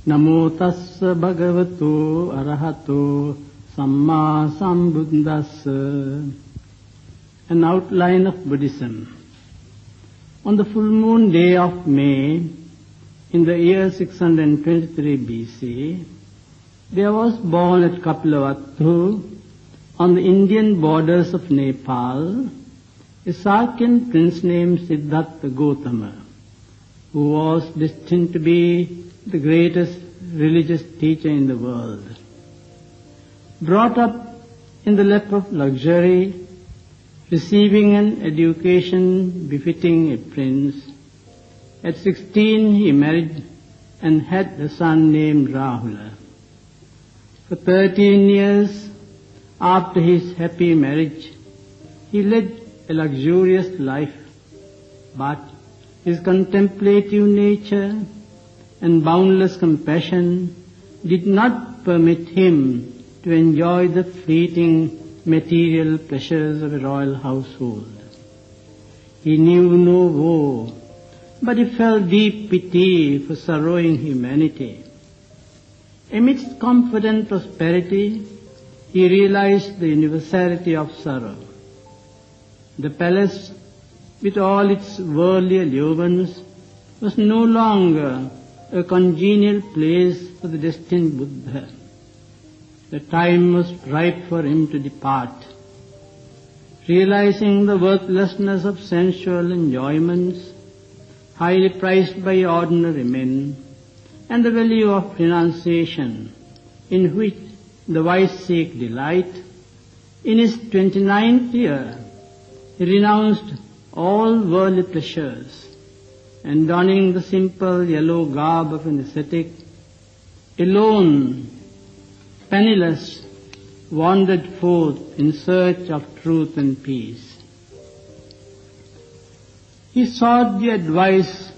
Namo tassa bhagavato arahato samma sambuddhassa. An outline of Buddhism. On the full moon day of May, in the year 623 BC, there was born at Kapilavatthu, on the Indian borders of Nepal, a Sakyan prince named Siddhartha Gautama, who was destined to be the greatest religious teacher in the world. Brought up in the lap of luxury, receiving an education befitting a prince, at 16 he married and had a son named Rahula. For 13 years after his happy marriage, he led a luxurious life, but his contemplative nature and boundless compassion did not permit him to enjoy the fleeting material pleasures of a royal household. He knew no woe, but he felt deep pity for sorrowing humanity. Amidst comfort and prosperity, he realized the universality of sorrow. The palace, with all its worldly allurements, was no longer a congenial place for the destined Buddha. The time was ripe for him to depart. Realizing the worthlessness of sensual enjoyments, highly prized by ordinary men, and the value of renunciation, in which the wise seek delight, in his 29th year, he renounced all worldly pleasures, and donning the simple yellow garb of an ascetic, alone, penniless, wandered forth in search of truth and peace. He sought the advice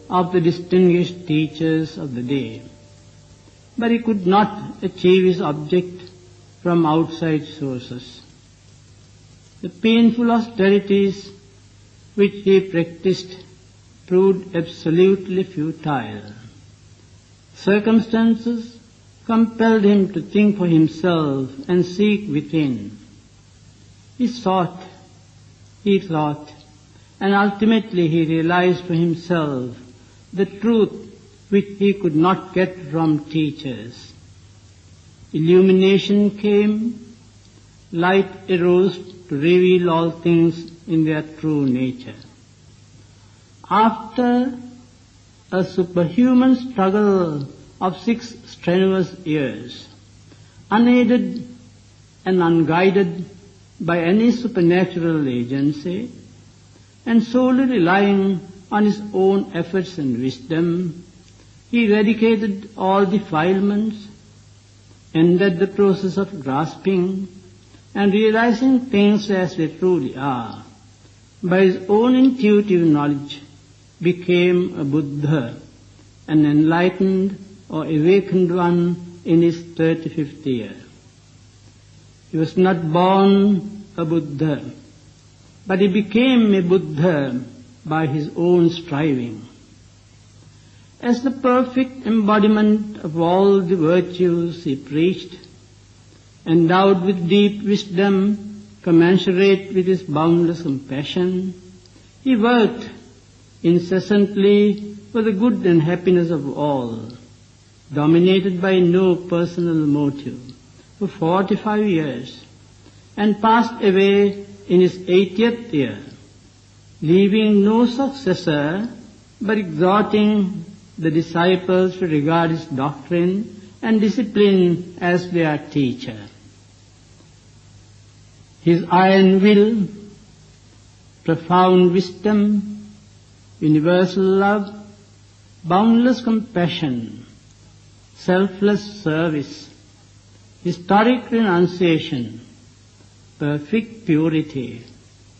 of the distinguished teachers of the day, but he could not achieve his object from outside sources. The painful austerities which he practiced proved absolutely futile. Circumstances compelled him to think for himself and seek within. He sought, he thought, and ultimately he realized for himself the truth which he could not get from teachers. Illumination came, light arose to reveal all things in their true nature. After a superhuman struggle of 6 strenuous years, unaided and unguided by any supernatural agency, and solely relying on his own efforts and wisdom, he eradicated all defilements, ended the process of grasping and realizing things as they truly are. By his own intuitive knowledge, became a Buddha, an enlightened or awakened one in his 35th year. He was not born a Buddha, but he became a Buddha by his own striving. As the perfect embodiment of all the virtues he preached, endowed with deep wisdom commensurate with his boundless compassion, he worked incessantly for the good and happiness of all, dominated by no personal motive, for 45 years, and passed away in his 80th year, leaving no successor, but exhorting the disciples to regard his doctrine and discipline as their teacher. His iron will, profound wisdom, universal love, boundless compassion, selfless service, historic renunciation, perfect purity,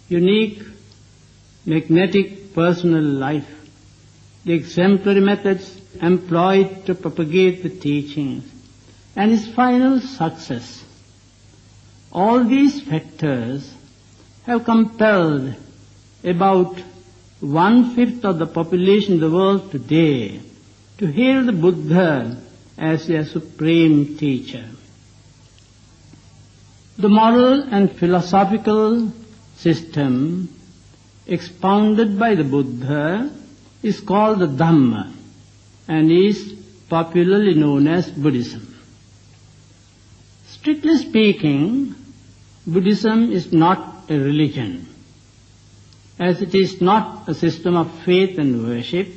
unique, magnetic personal life, the exemplary methods employed to propagate the teachings, and his final success. All these factors have compelled about 1/5 of the population of the world today to hail the Buddha as their supreme teacher. The moral and philosophical system expounded by the Buddha is called the Dhamma and is popularly known as Buddhism. Strictly speaking, Buddhism is not a religion, as it is not a system of faith and worship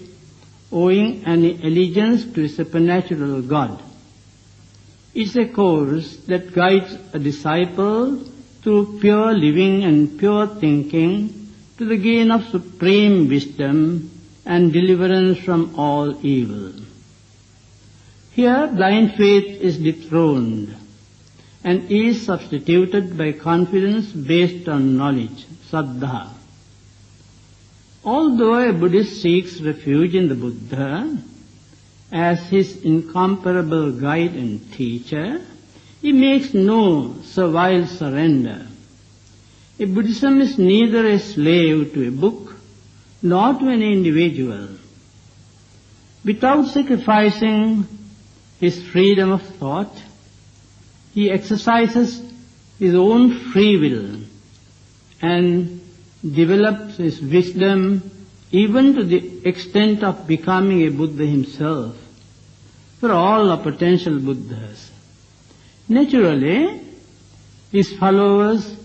owing any allegiance to a supernatural God. It is a course that guides a disciple through pure living and pure thinking to the gain of supreme wisdom and deliverance from all evil. Here blind faith is dethroned and is substituted by confidence based on knowledge, saddha. Although a Buddhist seeks refuge in the Buddha as his incomparable guide and teacher, he makes no servile surrender. A Buddhism is neither a slave to a book nor to an individual. Without sacrificing his freedom of thought, he exercises his own free will and develops his wisdom even to the extent of becoming a Buddha himself for all our potential Buddhas. Naturally, his followers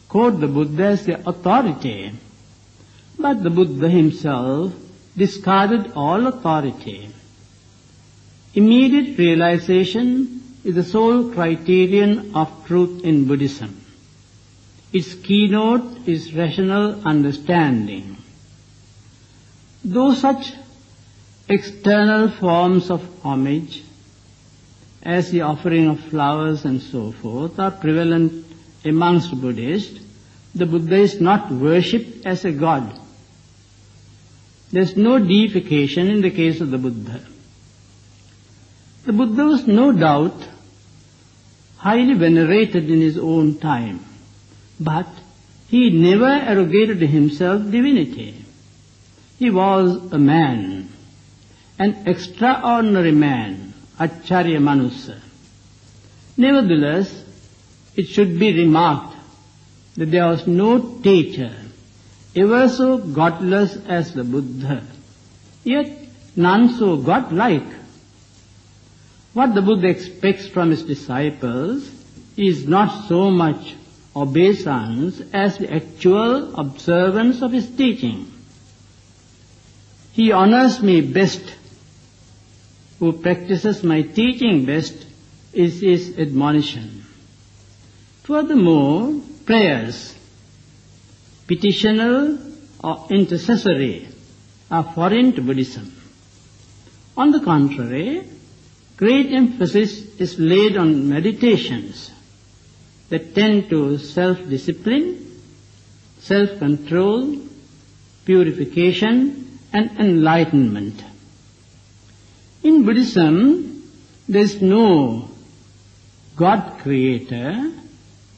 quote the Buddha as their authority, but the Buddha himself discarded all authority. Immediate realization is the sole criterion of truth in Buddhism. Its keynote is rational understanding. Though such external forms of homage as the offering of flowers and so forth are prevalent amongst Buddhists, the Buddha is not worshipped as a god. There is no deification in the case of the Buddha. The Buddha was no doubt highly venerated in his own time, but he never arrogated to himself divinity. He was a man, an extraordinary man, acharya manusa. Nevertheless, it should be remarked that there was no teacher ever so godless as the Buddha, yet none so godlike. What the Buddha expects from his disciples is not so much obeisance as the actual observance of his teaching. He honors me best. Who practices my teaching best is his admonition. Furthermore, prayers, petitional or intercessory, are foreign to Buddhism. On the contrary, great emphasis is laid on meditations that tend to self-discipline, self-control, purification, and enlightenment. In Buddhism, there is no God creator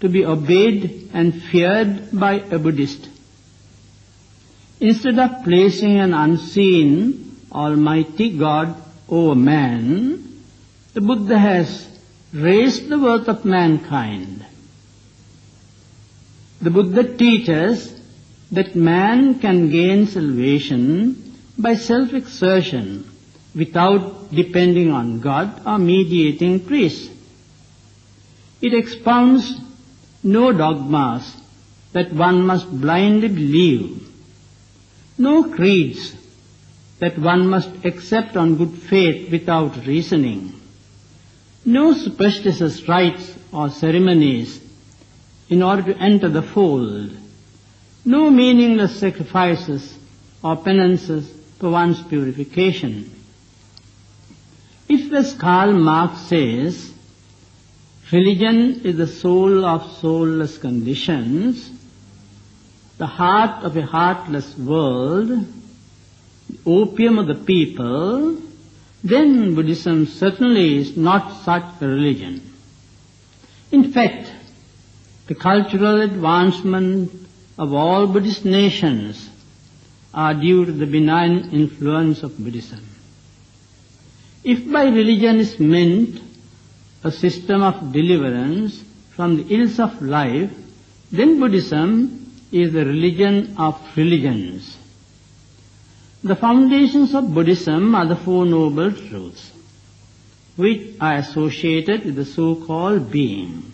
to be obeyed and feared by a Buddhist. Instead of placing an unseen Almighty God over man, the Buddha has raised the worth of mankind. The Buddha teaches that man can gain salvation by self-exertion without depending on God or mediating priest. It expounds no dogmas that one must blindly believe, no creeds that one must accept on good faith without reasoning, no superstitious rites or ceremonies in order to enter the fold, no meaningless sacrifices or penances for one's purification. If, as Karl Marx says, religion is the soul of soulless conditions, the heart of a heartless world, the opium of the people, then Buddhism certainly is not such a religion. In fact, the cultural advancement of all Buddhist nations are due to the benign influence of Buddhism. If by religion is meant a system of deliverance from the ills of life, then Buddhism is the religion of religions. The foundations of Buddhism are the Four Noble Truths, which are associated with the so-called being.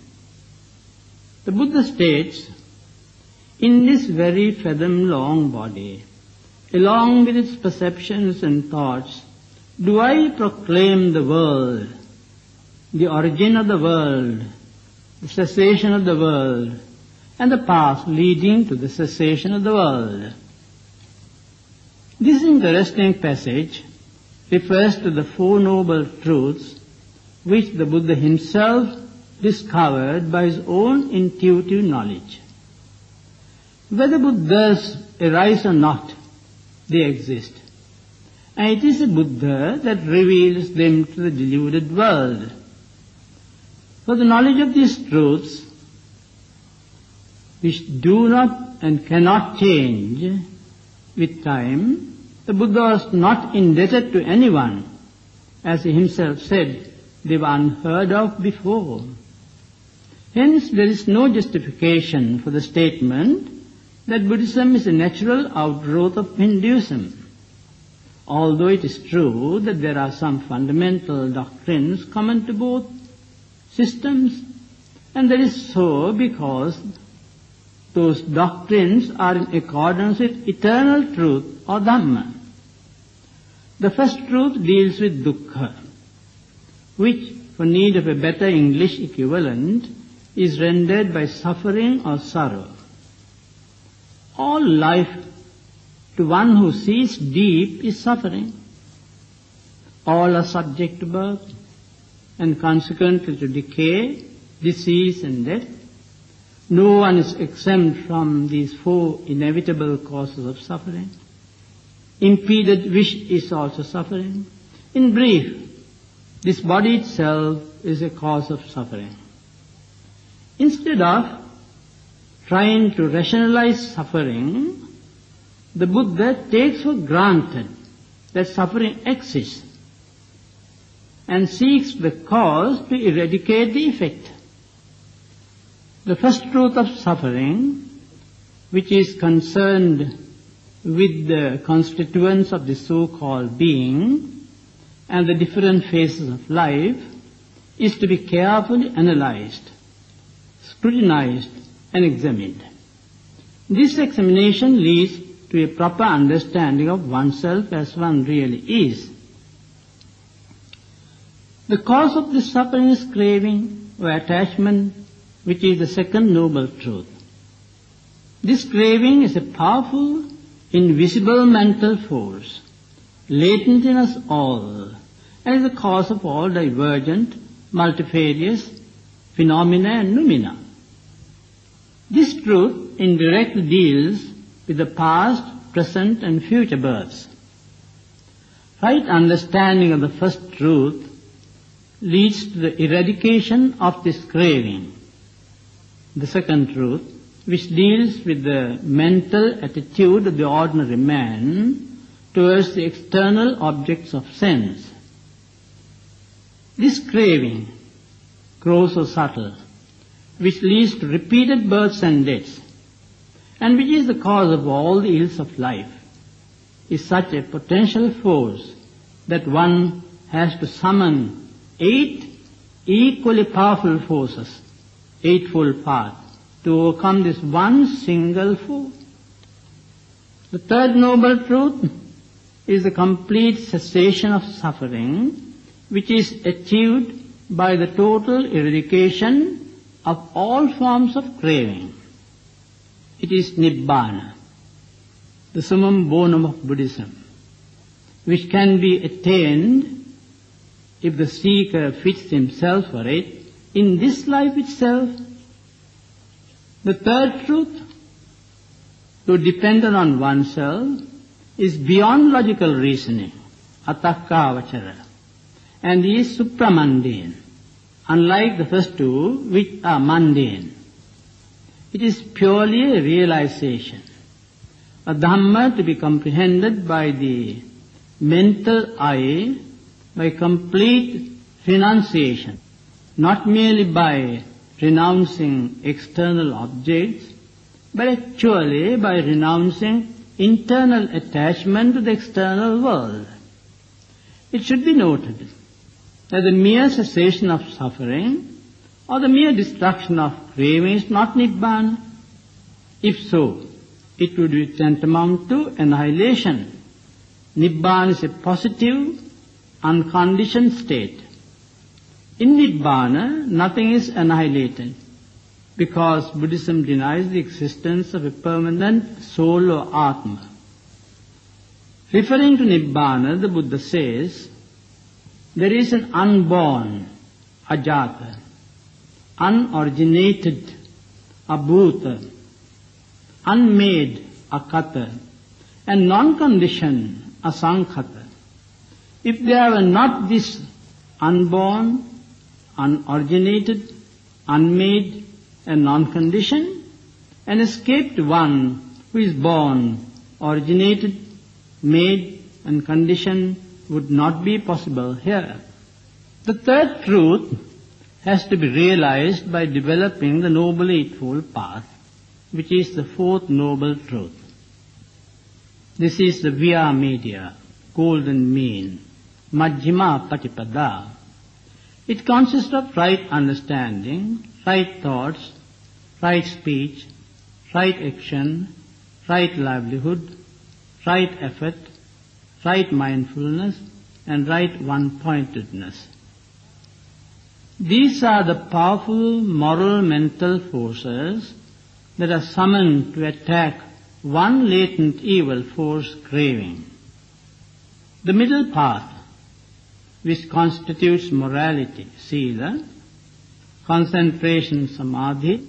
The Buddha states, "In this very fathom-long body, along with its perceptions and thoughts, do I proclaim the world, the origin of the world, the cessation of the world, and the path leading to the cessation of the world." This interesting passage refers to the Four Noble Truths which the Buddha himself discovered by his own intuitive knowledge. Whether Buddhas arise or not, they exist. And it is a Buddha that reveals them to the deluded world. For the knowledge of these truths, which do not and cannot change with time, the Buddha was not indebted to anyone. As he himself said, they were unheard of before. Hence, there is no justification for the statement that Buddhism is a natural outgrowth of Hinduism. Although it is true that there are some fundamental doctrines common to both systems, and that is so because those doctrines are in accordance with eternal truth or Dhamma. The first truth deals with dukkha, which, for need of a better English equivalent, is rendered by suffering or sorrow. All life, to one who sees deep, is suffering. All are subject to birth, and consequently to decay, disease and death. No one is exempt from these four inevitable causes of suffering. Impeded wish is also suffering. In brief, this body itself is a cause of suffering. Instead of trying to rationalize suffering, the Buddha takes for granted that suffering exists and seeks the cause to eradicate the effect. The first truth of suffering, which is concerned with the constituents of the so-called being and the different phases of life, is to be carefully analyzed, scrutinized and examined. This examination leads to a proper understanding of oneself as one really is. The cause of this suffering is craving or attachment, which is the second noble truth. This craving is a powerful, invisible mental force, latent in us all, and is the cause of all divergent, multifarious phenomena and noumena. This truth indirectly deals with the past, present and future births. Right understanding of the first truth leads to the eradication of this craving. The second truth, which deals with the mental attitude of the ordinary man towards the external objects of sense. This craving grows so subtle, which leads to repeated births and deaths, and which is the cause of all the ills of life, is such a potential force that one has to summon 8 equally powerful forces, eightfold path, to overcome this one single foe. The third noble truth is the complete cessation of suffering, which is achieved by the total eradication of all forms of craving. It is Nibbana, the summum bonum of Buddhism, which can be attained if the seeker fits himself for it in this life itself. The third truth, to depend on oneself, is beyond logical reasoning, atakavachara, and is supramundane, unlike the first two, which are mundane. It is purely a realization. a Dhamma to be comprehended by the mental eye by complete renunciation, not merely by renouncing external objects, but actually by renouncing internal attachment to the external world. It should be noted that the mere cessation of suffering or the mere destruction of craving is not Nibbana. If so, it would be tantamount to annihilation. Nibbana is a positive, unconditioned state. In Nibbana, nothing is annihilated, because Buddhism denies the existence of a permanent soul or Atma. Referring to Nibbana, the Buddha says, there is an unborn, ajata, unoriginated, abhuta, unmade, akata, and non-conditioned, asankhata. If there were not this unborn, unoriginated, unmade, and non-conditioned, an escaped one who is born, originated, made, and conditioned would not be possible here. The third truth has to be realized by developing the Noble Eightfold Path, which is the fourth noble truth. This is the via media, golden mean, majjhima patipada. It consists of right understanding, right thoughts, right speech, right action, right livelihood, right effort, right mindfulness, and right one-pointedness. These are the powerful moral mental forces that are summoned to attack one latent evil force, craving. The middle path, which constitutes morality, sila, concentration, samadhi,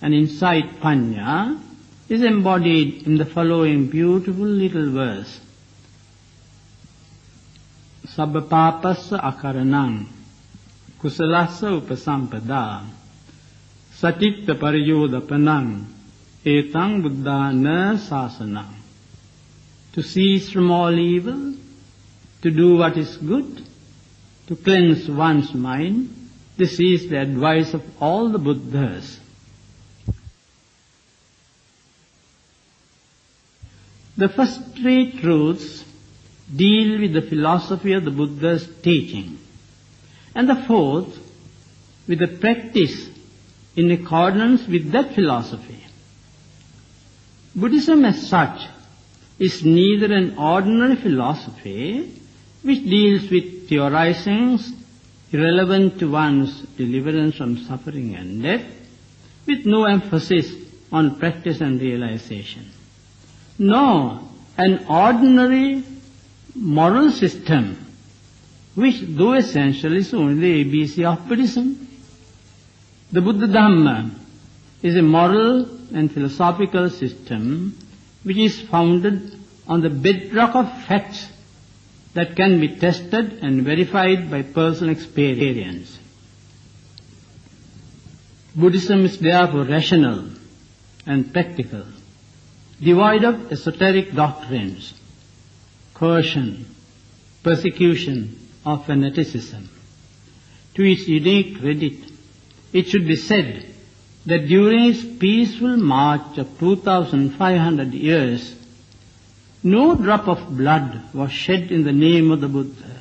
and insight, panya, is embodied in the following beautiful little verse. Sabba papassa akaranam, kusalassa upasampada, satitta pariyodapanam, etang buddhana sasanam. To cease from all evil, to do what is good, to cleanse one's mind, this is the advice of all the Buddhas. The first three truths deal with the philosophy of the Buddha's teaching, and the fourth with the practice in accordance with that philosophy. Buddhism as such is neither an ordinary philosophy which deals with theorizings irrelevant to one's deliverance from suffering and death, with no emphasis on practice and realization. No, an ordinary moral system, which though essential is only the ABC of Buddhism. The Buddha Dhamma is a moral and philosophical system which is founded on the bedrock of facts that can be tested and verified by personal experience. Buddhism is therefore rational and practical, devoid of esoteric doctrines, coercion, persecution, or fanaticism. To its unique credit, it should be said that during its peaceful march of 2,500 years, no drop of blood was shed in the name of the Buddha,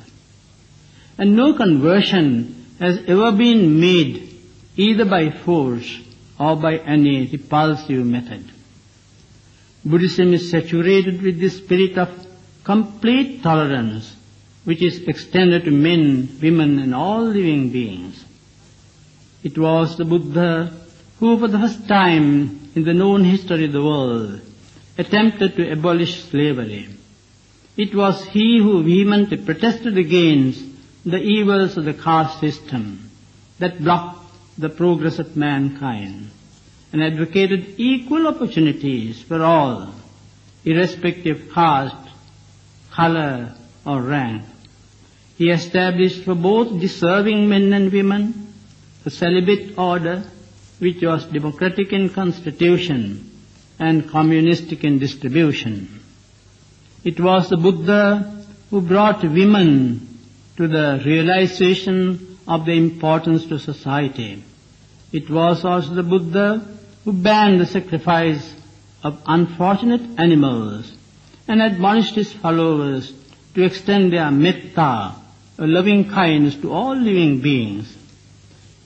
and no conversion has ever been made either by force or by any repulsive method. Buddhism is saturated with the spirit of complete tolerance, which is extended to men, women, and all living beings. It was the Buddha who, for the first time in the known history of the world, attempted to abolish slavery. It was he who vehemently protested against the evils of the caste system that blocked the progress of mankind, and advocated equal opportunities for all, irrespective of caste, color, or rank. He established for both deserving men and women a celibate order which was democratic in constitution and communistic in distribution. It was the Buddha who brought women to the realization of their importance to society. It was also the Buddha who banned the sacrifice of unfortunate animals and admonished his followers to extend their metta, a loving kindness to all living beings.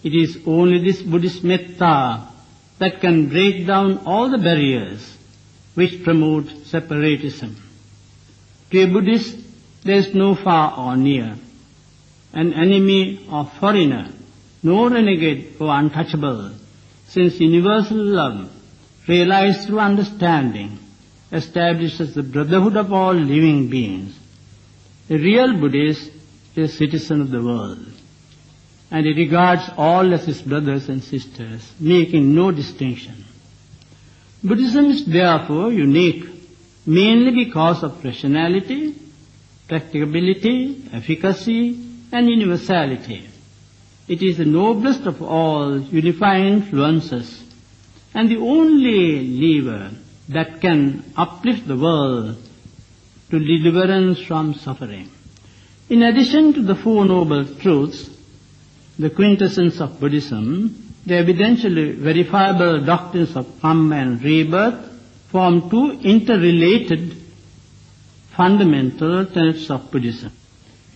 It is only this Buddhist metta that can break down all the barriers which promote separatism. To a Buddhist, there is no far or near, an enemy or foreigner, no renegade or untouchable, since universal love, realized through understanding, establishes the brotherhood of all living beings. A real Buddhist is a citizen of the world, and he regards all as his brothers and sisters, making no distinction. Buddhism is therefore unique, mainly because of rationality, practicability, efficacy, and universality. It is the noblest of all unifying influences, and the only lever that can uplift the world to deliverance from suffering. In addition to the Four Noble Truths, the quintessence of Buddhism, the evidentially verifiable doctrines of karma and rebirth form two interrelated fundamental tenets of Buddhism.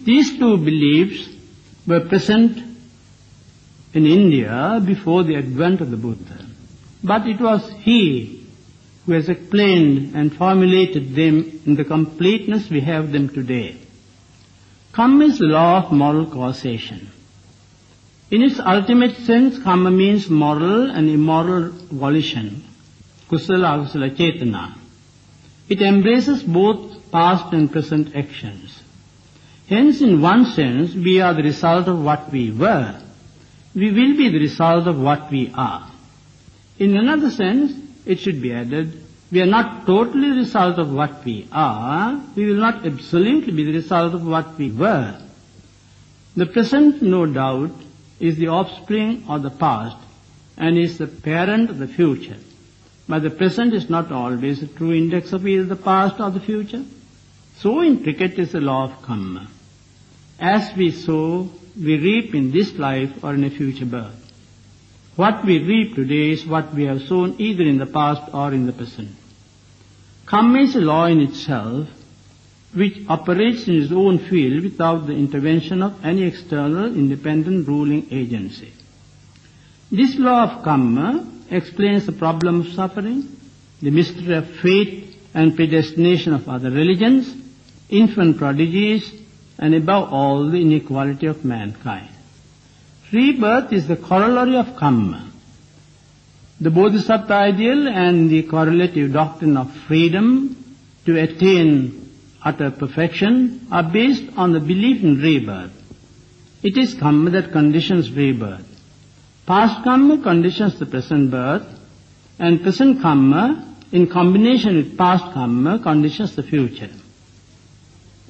These two beliefs were present in India before the advent of the Buddha, but it was he who has explained and formulated them in the completeness we have them today. Karma is the law of moral causation. In its ultimate sense, karma means moral and immoral volition, kusala akusala cetana. It embraces both past and present actions. Hence, in one sense, we are the result of what we were. We will be the result of what we are. In another sense, it should be added, we are not totally the result of what we are. We will not absolutely be the result of what we were. The present, no doubt, is the offspring of the past and is the parent of the future. But the present is not always a true index of either the past or the future. So intricate is the law of karma. As we sow, we reap in this life or in a future birth. What we reap today is what we have sown either in the past or in the present. Karma is a law in itself, which operates in its own field without the intervention of any external independent ruling agency. This law of karma explains the problem of suffering, the mystery of fate and predestination of other religions, infant prodigies, and above all the inequality of mankind. Rebirth is the corollary of karma. The Bodhisattva ideal and the correlative doctrine of freedom to attain utter perfection are based on the belief in rebirth. It is karma that conditions rebirth. Past karma conditions the present birth, and present karma, in combination with past karma, conditions the future.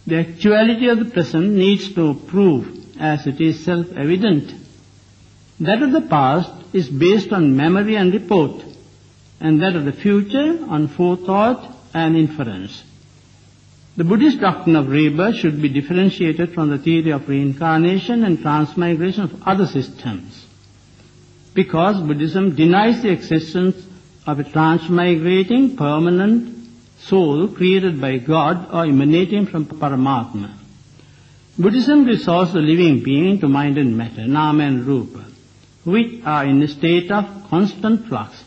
The actuality of the present needs no proof, as it is self-evident. That of the past is based on memory and report, and that of the future on forethought and inference. The Buddhist doctrine of rebirth should be differentiated from the theory of reincarnation and transmigration of other systems, because Buddhism denies the existence of a transmigrating permanent soul created by God or emanating from Paramatma. Buddhism resolves the living being into mind and matter, nama and rupa, which are in a state of constant flux.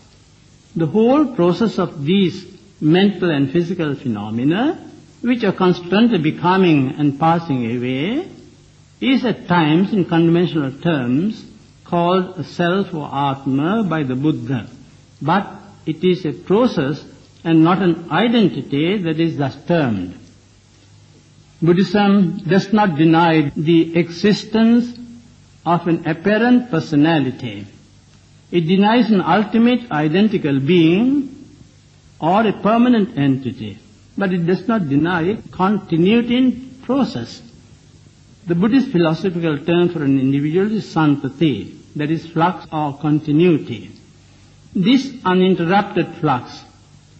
The whole process of these mental and physical phenomena, which are constantly becoming and passing away, is at times, in conventional terms, called a self or Atma by the Buddha. But it is a process and not an identity that is thus termed. Buddhism does not deny the existence of an apparent personality. It denies an ultimate identical being or a permanent entity, but it does not deny continuity in process. The Buddhist philosophical term for an individual is santati, that is flux or continuity. This uninterrupted flux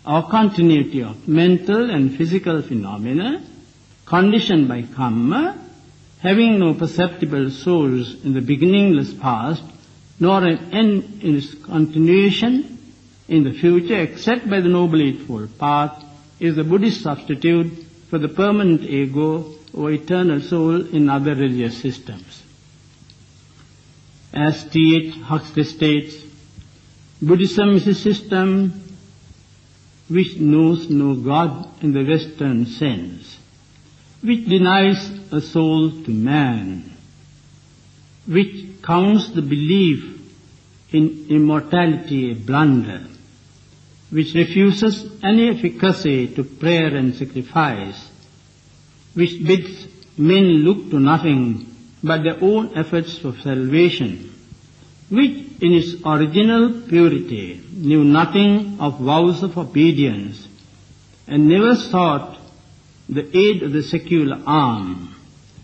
or continuity of mental and physical phenomena conditioned by karma, having no perceptible source in the beginningless past, nor an end in its continuation in the future except by the Noble Eightfold Path, is the Buddhist substitute for the permanent ego or eternal soul in other religious systems. As T.H. Huxley states, Buddhism is a system which knows no God in the Western sense, which denies a soul to man, which counts the belief in immortality a blunder, which refuses any efficacy to prayer and sacrifice, which bids men look to nothing but their own efforts for salvation, which in its original purity knew nothing of vows of obedience and never sought the aid of the secular arm,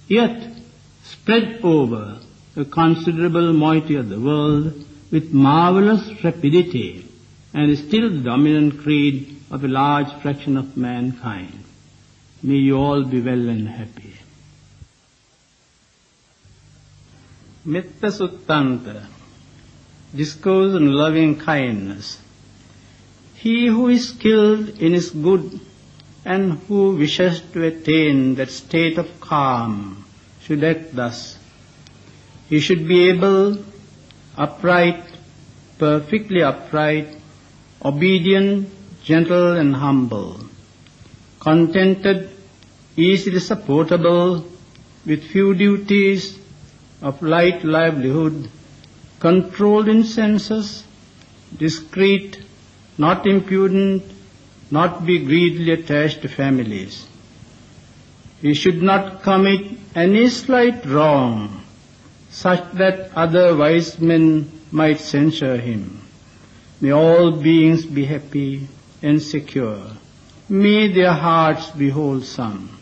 yet spread over a considerable moiety of the world with marvelous rapidity, and is still the dominant creed of a large fraction of mankind. May you all be well and happy. Metta Suttanta, Discourse on Loving Kindness. He who is skilled in his good and who wishes to attain that state of calm should act thus. He should be able, upright, perfectly upright, obedient, gentle and humble, contented, easily supportable, with few duties, of light livelihood, controlled in senses, discreet, not impudent, not be greedily attached to families. He should not commit any slight wrong, such that other wise men might censure him. May all beings be happy and secure. May their hearts be wholesome.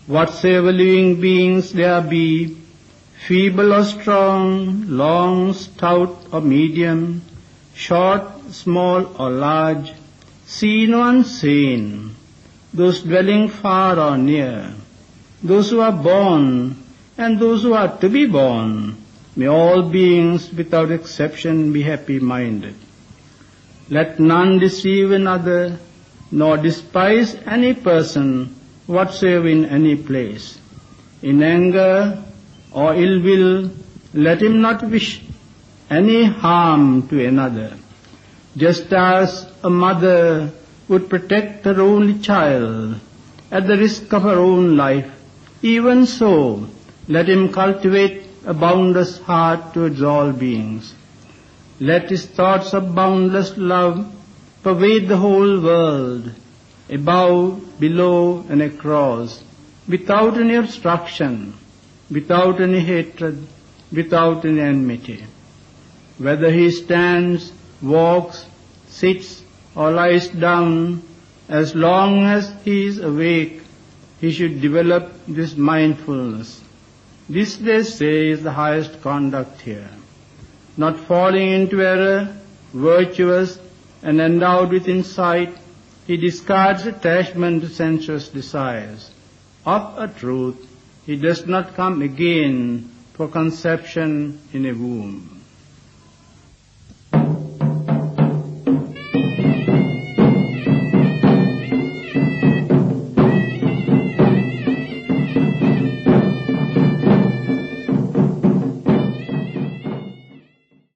Whatsoever living beings there be, feeble or strong, long, stout or medium, short, small or large, seen or unseen, those dwelling far or near, those who are born and those who are to be born, may all beings without exception be happy-minded. Let none deceive another, nor despise any person whatsoever in any place. In anger or ill will, let him not wish any harm to another. Just as a mother would protect her only child at the risk of her own life, even so let him cultivate a boundless heart towards all beings. Let his thoughts of boundless love pervade the whole world, above, below, and across, without any obstruction, without any hatred, without any enmity. Whether he stands, walks, sits, or lies down, as long as he is awake, he should develop this mindfulness. This, they say, is the highest conduct here. Not falling into error, virtuous and endowed with insight, he discards attachment to sensuous desires. Of a truth, he does not come again for conception in a womb.